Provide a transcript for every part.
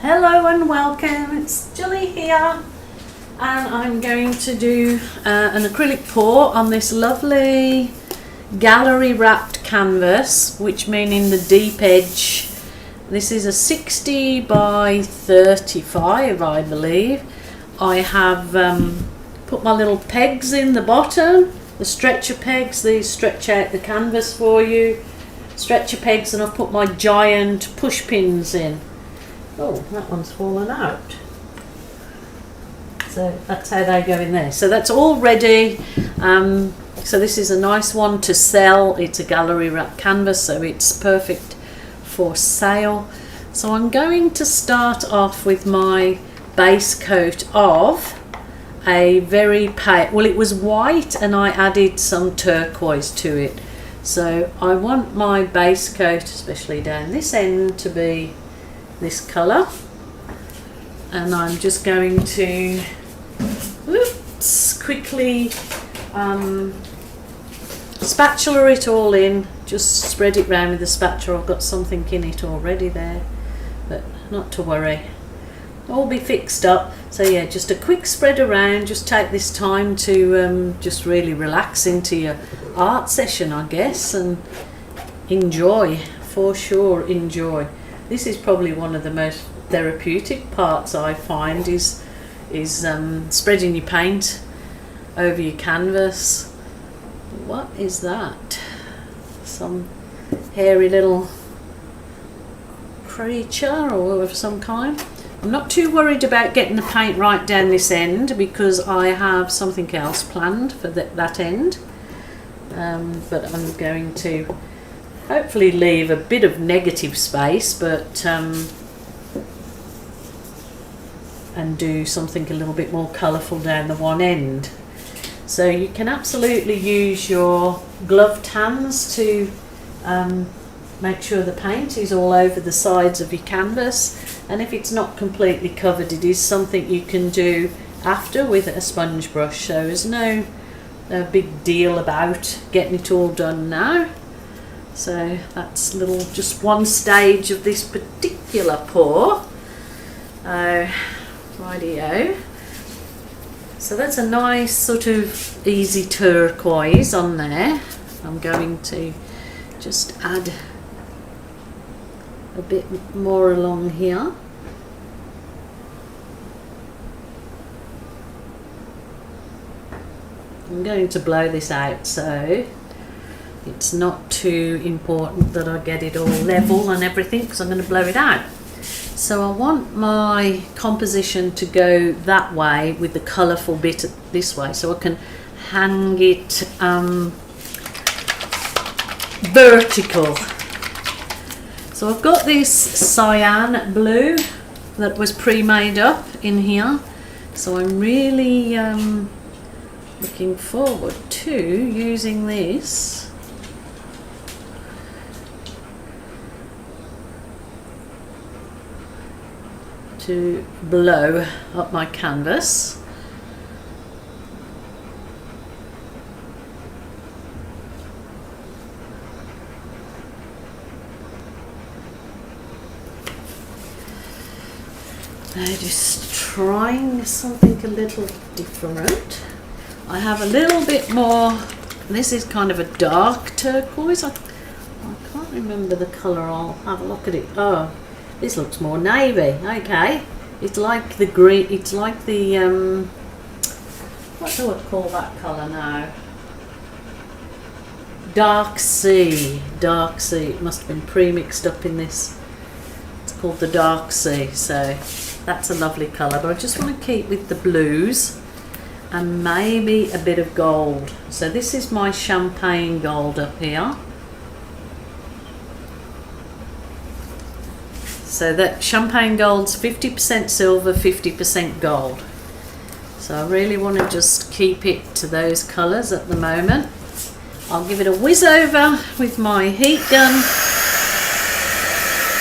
Hello and welcome, it's Gilly here, and I'm going to do an acrylic pour on this lovely gallery wrapped canvas, which meaning the deep edge. This is a 60 by 35, I believe. I have put my little pegs in the bottom, the stretcher pegs. These stretch out the canvas for you, stretcher pegs, and I've put my giant push pins in. Oh, that one's fallen out. So that's how they go in there. So that's all ready. So this is a nice one to sell. It's a gallery wrap canvas, so it's perfect for sale. So I'm going to start off with my base coat of a very pale, well, it was white and I added some turquoise to it. So I want my base coat, especially down this end, to be this colour, and I'm just going to quickly spatula it all in. Just spread it round with the spatula. I've got something in it already there, but not to worry, all be fixed up. So yeah, just a quick spread around. Just take this time to just really relax into your art session, I guess, and enjoy, for sure, enjoy. This is probably one of the most therapeutic parts I find, is spreading your paint over your canvas. What is that? Some hairy little creature or of some kind. I'm not too worried about getting the paint right down this end because I have something else planned for that end. But I'm going to hopefully leave a bit of negative space, but and do something a little bit more colourful down the one end. So you can absolutely use your gloved hands to make sure the paint is all over the sides of your canvas, and if it's not completely covered, it is something you can do after with a sponge brush. So there's no big deal about getting it all done now. So that's just one stage of this particular pour. Rightio. So that's a nice sort of easy turquoise on there. I'm going to just add a bit more along here. I'm going to blow this out, so it's not too important that I get it all level and everything, because I'm going to blow it out. So I want my composition to go that way with the colourful bit this way, so I can hang it vertical. So I've got this cyan blue that was pre-made up in here, so I'm really looking forward to using this to blow up my canvas. I'm just trying something a little different. I have a little bit more, this is kind of a dark turquoise. I can't remember the colour. I'll have a look at it. Oh, this looks more navy. Okay, it's like the green, it's like the what do I call that colour now? Dark sea. Dark sea. It must have been pre-mixed up in this. It's called the dark sea. So that's a lovely colour, but I just want to keep with the blues and maybe a bit of gold. So this is my champagne gold up here. So that champagne gold's 50% silver, 50% gold. So I really want to just keep it to those colours at the moment. I'll give it a whiz over with my heat gun,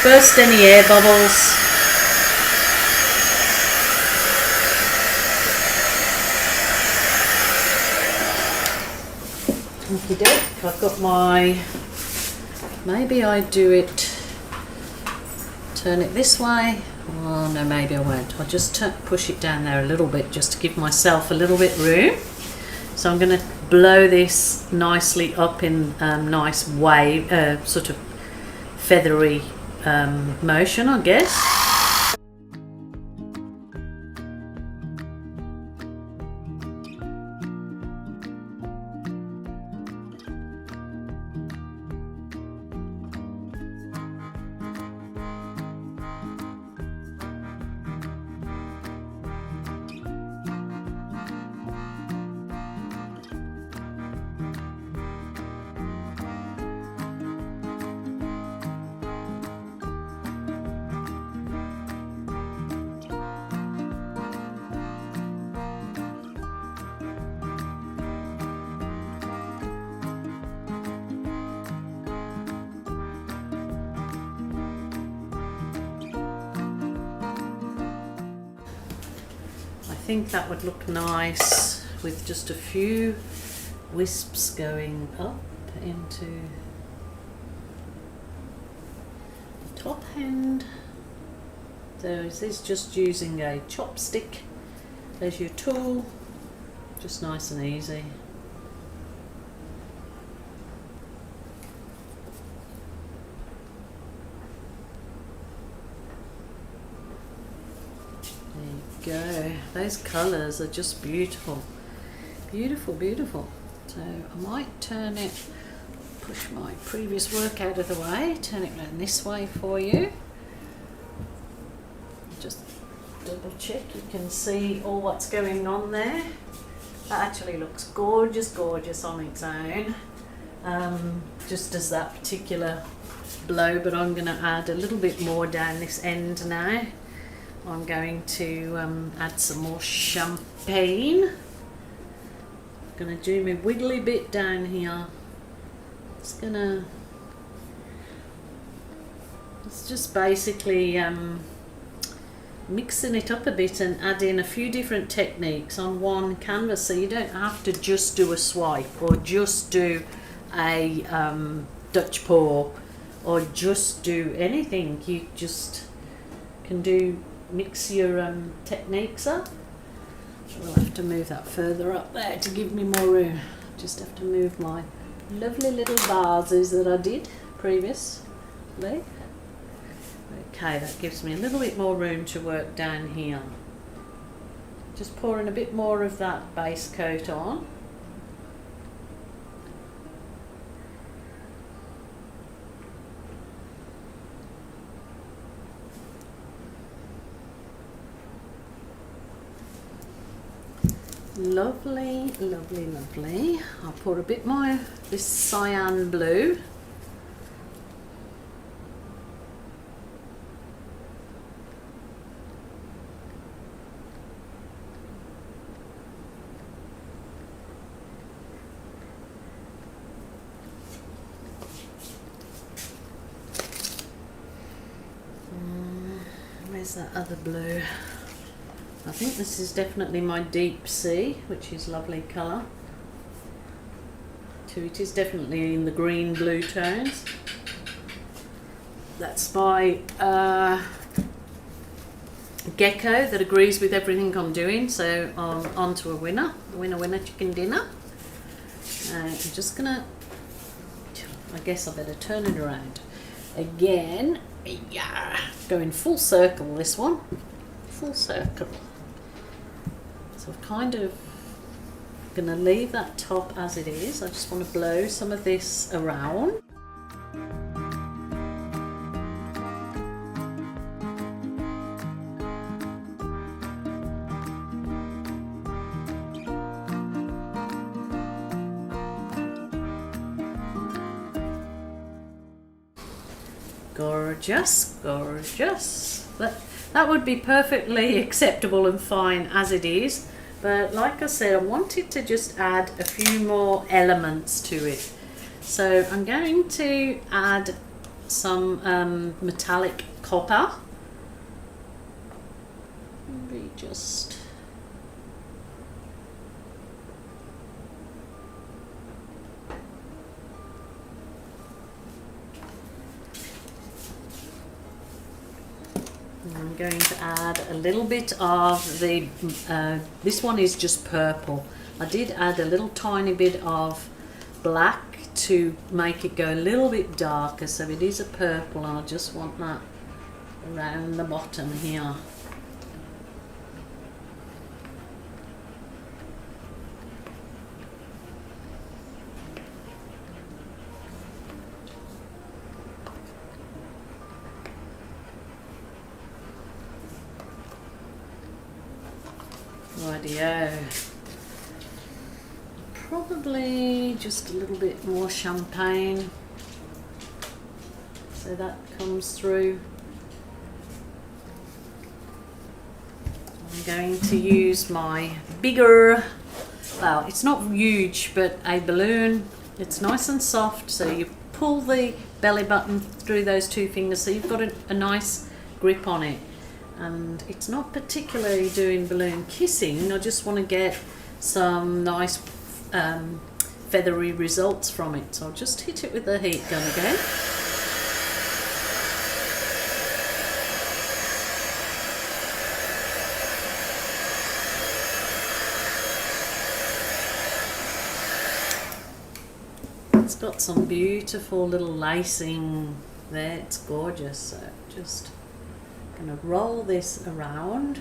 burst any air bubbles. Okey-doke, I've got my, maybe I do it, turn it this way, Oh no, maybe I won't. I'll just push it down there a little bit just to give myself a little bit room. So I'm going to blow this nicely up in nice wave, sort of feathery motion, I guess. I think that would look nice with just a few wisps going up into the top hand. So this is just using a chopstick as your tool, just nice and easy. Go. Those colours are just beautiful, beautiful, beautiful. So I might turn it, push my previous work out of the way, turn it around this way for you. Just double check you can see all what's going on there. That actually looks gorgeous, gorgeous on its own, just as that particular blow, but I'm going to add a little bit more down this end now. I'm going to add some more champagne. I'm going to do my wiggly bit down here. It's just basically mixing it up a bit and add in a few different techniques on one canvas, so you don't have to just do a swipe or just do a Dutch pour or just do anything. You just can mix your techniques up. We'll have to move that further up there to give me more room. Just have to move my lovely little vases that I did previously. Okay, that gives me a little bit more room to work down here. Just pouring a bit more of that base coat on. Lovely, lovely, lovely. I'll pour a bit more of this cyan blue. Where's that other blue? I think this is definitely my deep sea, which is lovely colour. So it is definitely in the green blue tones. That's my gecko that agrees with everything I'm doing. So on to a winner, winner chicken dinner. I'm just gonna, I guess I better turn it around again. Yeah, going full circle this one, full circle. So I'm kind of gonna leave that top as it is. I just want to blow some of this around. Gorgeous, gorgeous. That would be perfectly acceptable and fine as it is, but like I said, I wanted to just add a few more elements to it. So I'm going to add some metallic copper. Maybe just I'm going to add a little bit of the, this one is just purple. I did add a little tiny bit of black to make it go a little bit darker, so it is a purple, and I just want that around the bottom here. Rightio. Probably just a little bit more champagne so that comes through. I'm going to use my bigger, well, it's not huge, but a balloon. It's nice and soft, so you pull the belly button through those two fingers so you've got a nice grip on it. And it's not particularly doing balloon kissing, I just want to get some nice feathery results from it. So I'll just hit it with the heat gun again. It's got some beautiful little lacing there, it's gorgeous. So just going to roll this around.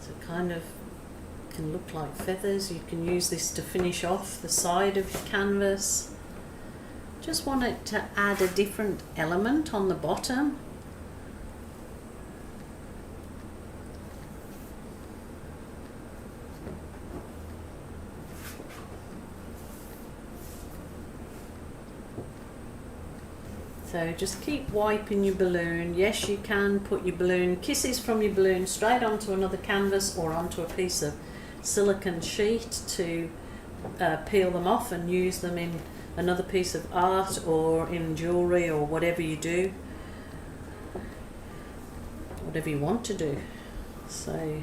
So it kind of can look like feathers. You can use this to finish off the side of your canvas. Just want it to add a different element on the bottom. So just keep wiping your balloon. Yes, you can put your balloon kisses from your balloon straight onto another canvas or onto a piece of silicone sheet to peel them off and use them in another piece of art or in jewellery or whatever you do, whatever you want to do. So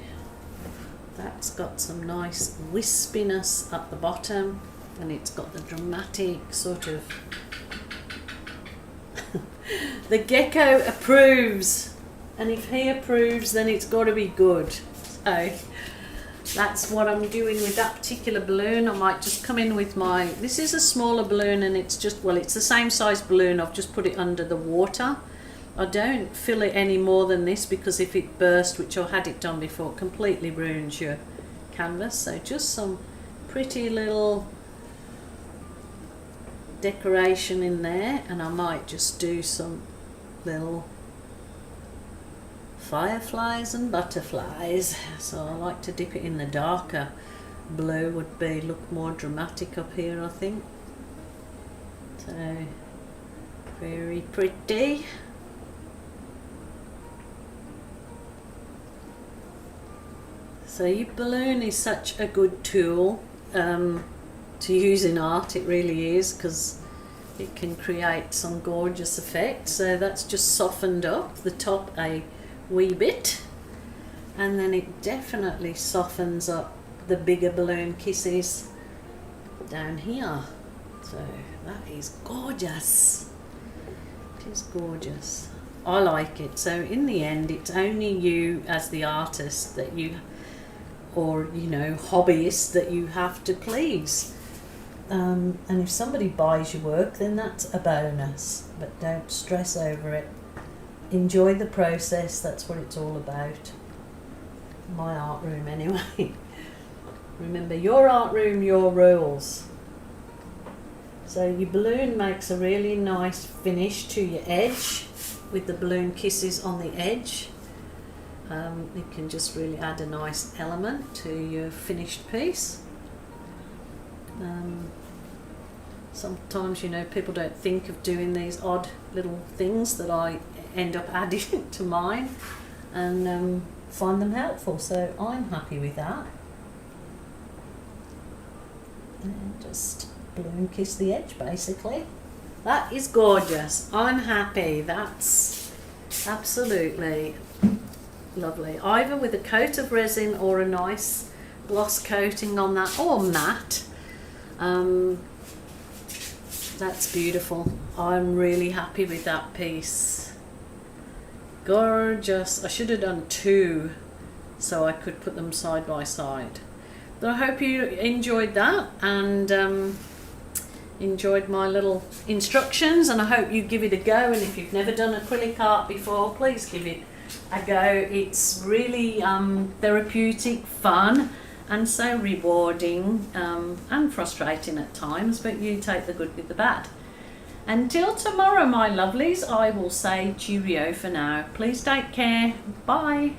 that's got some nice wispiness at the bottom, and it's got the dramatic sort of the gecko approves, and if he approves then it's got to be good. So that's what I'm doing with that particular balloon. I might just come in with my, this is a smaller balloon and it's just, well, it's the same size balloon, I've just put it under the water. I don't fill it any more than this because if it bursts, which I had it done before, it completely ruins your canvas. So just some pretty little decoration in there, and I might just do some little fireflies and butterflies. So I like to dip it in the darker blue, would be look more dramatic up here, I think. So very pretty. So your balloon is such a good tool to use in art, it really is, because it can create some gorgeous effects. So that's just softened up the top a wee bit, and then it definitely softens up the bigger balloon kisses down here. So that is gorgeous. It is gorgeous. I like it. So in the end, it's only you as the artist that you, or you know, hobbyist, that you have to please. And if somebody buys your work, then that's a bonus, but don't stress over it. Enjoy the process, that's what it's all about. My art room anyway. Remember, your art room, your rules. So your balloon makes a really nice finish to your edge with the balloon kisses on the edge. It can just really add a nice element to your finished piece. Sometimes, you know, people don't think of doing these odd little things that I end up adding to mine, and find them helpful, so I'm happy with that. And just balloon kiss the edge basically. That is gorgeous. I'm happy. That's absolutely lovely, either with a coat of resin or a nice gloss coating on that, or matte. That's beautiful. I'm really happy with that piece. Gorgeous. I should have done two so I could put them side by side. But I hope you enjoyed that and enjoyed my little instructions, and I hope you give it a go. And if you've never done acrylic art before, please give it a go. It's really therapeutic, fun, and so rewarding and frustrating at times, but you take the good with the bad. Until tomorrow, my lovelies, I will say cheerio for now. Please take care. Bye.